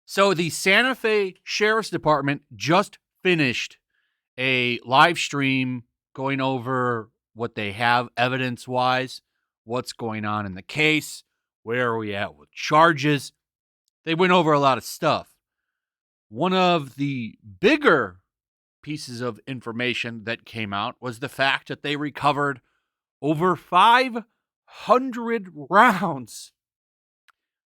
So the Santa Fe Sheriff's Department just finished a live stream going over what they have evidence-wise, what's going on in the case, where are we at with charges. They went over a lot of stuff. One of the bigger pieces of information that came out was the fact that they recovered over 500 rounds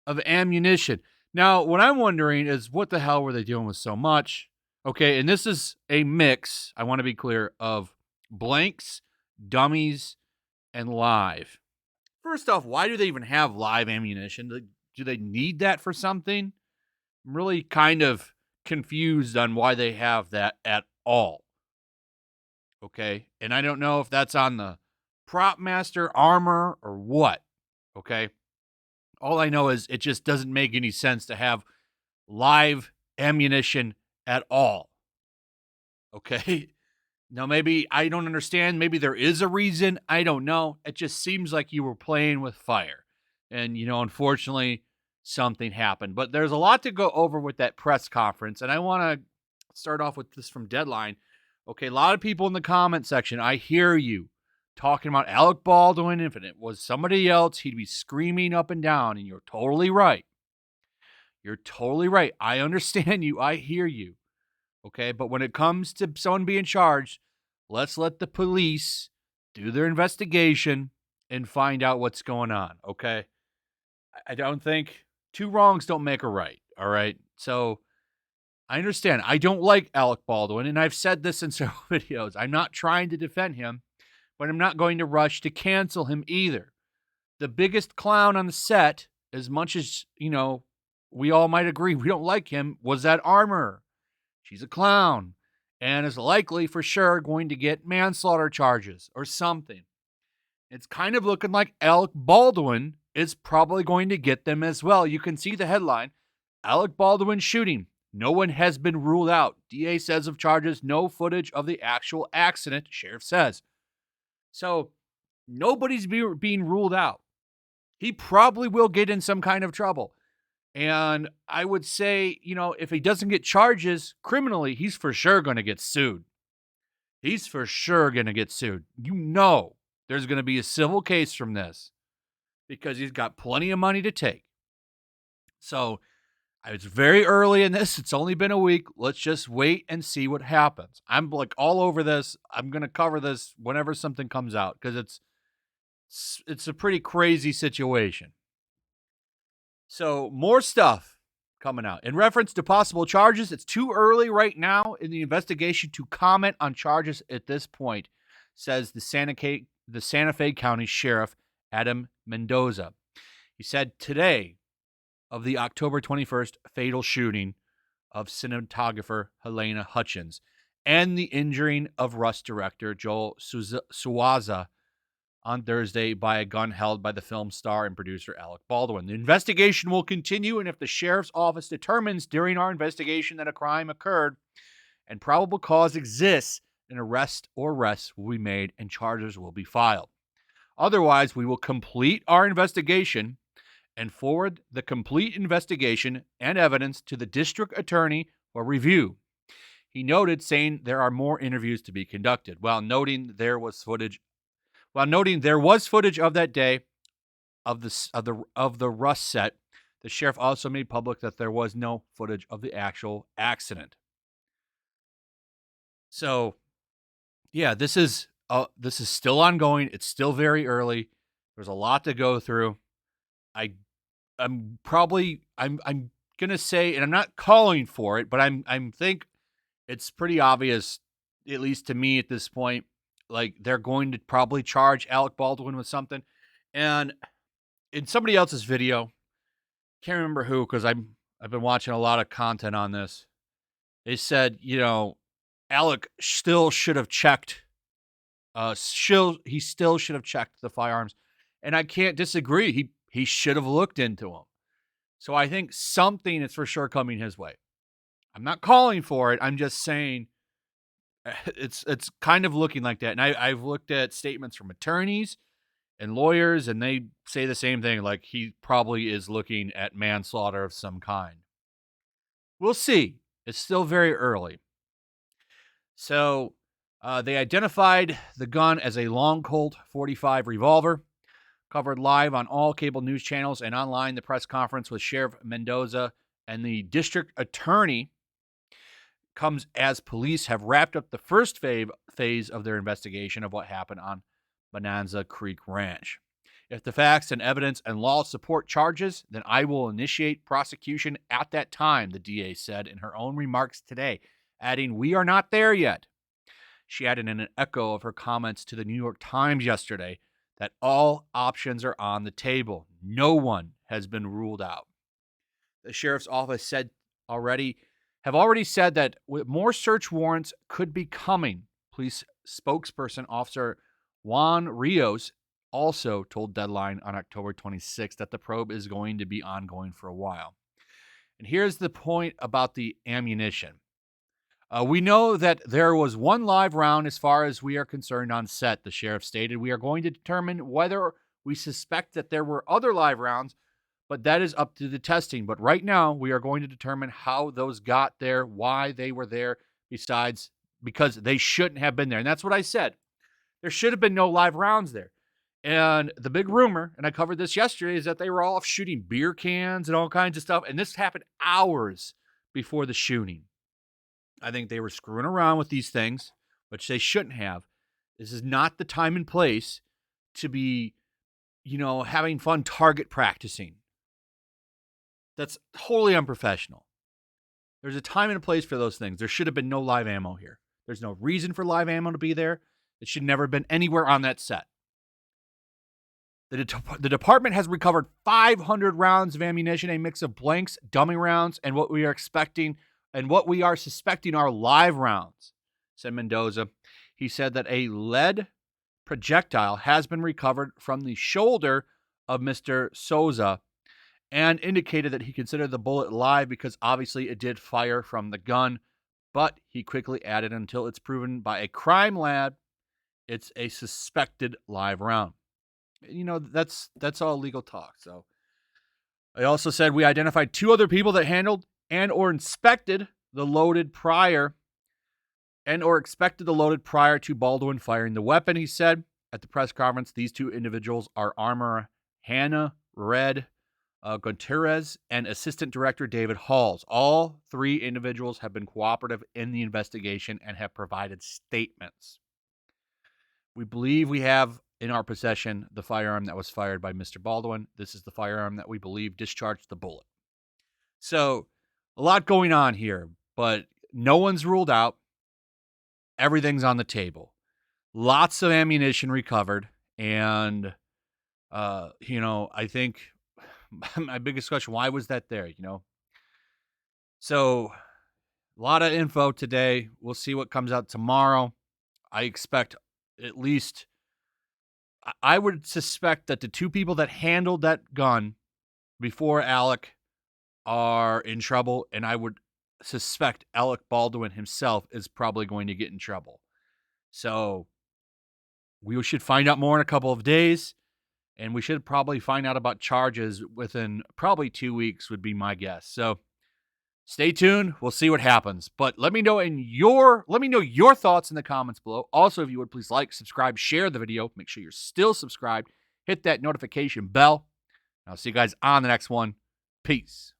of ammunition. Now, what I'm wondering is what the hell were they doing with so much? Okay, and this is a mix, I want to be clear, of blanks, dummies, and live. First off, why do they even have live ammunition? Do they need that for something? I'm really kind of confused on why they have that at all. Okay, and I don't know if that's on the prop master, armor, or what. Okay, all I know is it just doesn't make any sense to have live ammunition at all. Okay, now maybe I don't understand. Maybe there is a reason. I don't know. It just seems like you were playing with fire. And, unfortunately, something happened. But there's a lot to go over with that press conference. And I want to start off with this from Deadline. Okay, a lot of people in the comment section, I hear you talking about Alec Baldwin. If it was somebody else, he'd be screaming up and down. And you're totally right. You're totally right. I understand you. I hear you. Okay, but when it comes to someone being charged, let's let the police do their investigation and find out what's going on, okay? I don't think two wrongs don't make a right, all right? So I understand. I don't like Alec Baldwin, and I've said this in several videos. I'm not trying to defend him, but I'm not going to rush to cancel him either. The biggest clown on the set, as much as, we all might agree we don't like him, was that Armorer. She's a clown and is likely for sure going to get manslaughter charges or something. It's kind of looking like Alec Baldwin is probably going to get them as well. You can see the headline, Alec Baldwin shooting. No one has been ruled out. DA says of charges, no footage of the actual accident, sheriff says. So nobody's being ruled out. He probably will get in some kind of trouble. And I would say, if he doesn't get charges criminally, he's for sure going to get sued. He's for sure going to get sued. There's going to be a civil case from this because he's got plenty of money to take. So it's very early in this. It's only been a week. Let's just wait and see what happens. I'm all over this. I'm going to cover this whenever something comes out because it's a pretty crazy situation. So more stuff coming out. In reference to possible charges, it's too early right now in the investigation to comment on charges at this point, says the Santa Fe County Sheriff, Adam Mendoza. He said today of the October 21st fatal shooting of cinematographer Helena Hutchins and the injuring of Rust director Joel Suaza on Thursday by a gun held by the film star and producer Alec Baldwin. The investigation will continue, and if the sheriff's office determines during our investigation that a crime occurred and probable cause exists, an arrest or arrests will be made and charges will be filed. Otherwise, we will complete our investigation and forward the complete investigation and evidence to the district attorney for review. He noted, saying there are more interviews to be conducted, while noting there was footage of that day of the Rust set. The sheriff also made public that there was no footage of the actual accident. So, yeah, this is still ongoing. It's still very early. There's a lot to go through. I'm gonna say, and I'm not calling for it, but I'm think it's pretty obvious, at least to me at this point. Like, they're going to probably charge Alec Baldwin with something. And in somebody else's video, can't remember who, because I've been watching a lot of content on this. They said, Alec still should have checked. He still should have checked the firearms. And I can't disagree. He should have looked into them. So I think something is for sure coming his way. I'm not calling for it. I'm just saying It's kind of looking like that. And I've looked at statements from attorneys and lawyers, and they say the same thing, like he probably is looking at manslaughter of some kind. We'll see. It's still very early. So they identified the gun as a long Colt 45 revolver, covered live on all cable news channels and online. The press conference with Sheriff Mendoza and the district attorney comes as police have wrapped up the first phase of their investigation of what happened on Bonanza Creek Ranch. If the facts and evidence and law support charges, then I will initiate prosecution at that time, the DA said in her own remarks today, adding, "We are not there yet." She added in an echo of her comments to the New York Times yesterday that all options are on the table. No one has been ruled out. The sheriff's office have already said that more search warrants could be coming. Police spokesperson Officer Juan Rios also told Deadline on October 26th that the probe is going to be ongoing for a while. And here's the point about the ammunition. We know that there was one live round as far as we are concerned on set, the sheriff stated. We are going to determine whether we suspect that there were other live rounds, but that is up to the testing. But right now, we are going to determine how those got there, why they were there, because they shouldn't have been there. And that's what I said. There should have been no live rounds there. And the big rumor, and I covered this yesterday, is that they were all off shooting beer cans and all kinds of stuff. And this happened hours before the shooting. I think they were screwing around with these things, which they shouldn't have. This is not the time and place to be, having fun target practicing. That's totally unprofessional. There's a time and a place for those things. There should have been no live ammo here. There's no reason for live ammo to be there. It should never have been anywhere on that set. The department has recovered 500 rounds of ammunition, a mix of blanks, dummy rounds, and what we are suspecting are live rounds, said Mendoza. He said that a lead projectile has been recovered from the shoulder of Mr. Souza and indicated that he considered the bullet live because obviously it did fire from the gun, but he quickly added, until it's proven by a crime lab, it's a suspected live round. That's all legal talk. So I also said we identified 2 other people that handled and or expected the loaded prior to Baldwin firing the weapon, he said. At the press conference, these 2 individuals are Armorer Hannah Red Gutierrez and Assistant Director David Halls. All 3 individuals have been cooperative in the investigation and have provided statements. We believe we have in our possession the firearm that was fired by Mr. Baldwin. This is the firearm that we believe discharged the bullet. So, a lot going on here, but no one's ruled out. Everything's on the table. Lots of ammunition recovered. And, I think my biggest question, why was that there, So, a lot of info today. We'll see what comes out tomorrow. I expect at least, I would suspect that the 2 people that handled that gun before Alec are in trouble, and I would suspect Alec Baldwin himself is probably going to get in trouble. So we should find out more in a couple of days, and we should probably find out about charges within probably 2 weeks would be my guess. So stay tuned. We'll see what happens. But let me know your thoughts in the comments below. Also, if you would please like, subscribe, share the video. Make sure you're still subscribed. Hit that notification bell. I'll see you guys on the next one. Peace.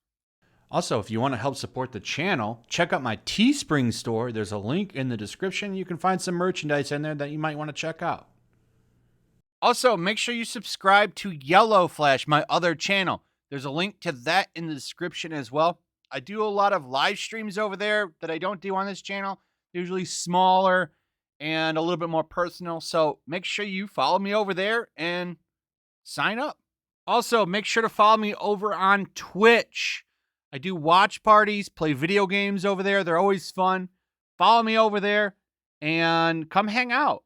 Also, if you want to help support the channel, check out my Teespring store. There's a link in the description. You can find some merchandise in there that you might want to check out. Also, make sure you subscribe to YellowFlash, my other channel. There's a link to that in the description as well. I do a lot of live streams over there that I don't do on this channel. Usually smaller and a little bit more personal. So make sure you follow me over there and sign up. Also, make sure to follow me over on Twitch. I do watch parties, play video games over there. They're always fun. Follow me over there and come hang out.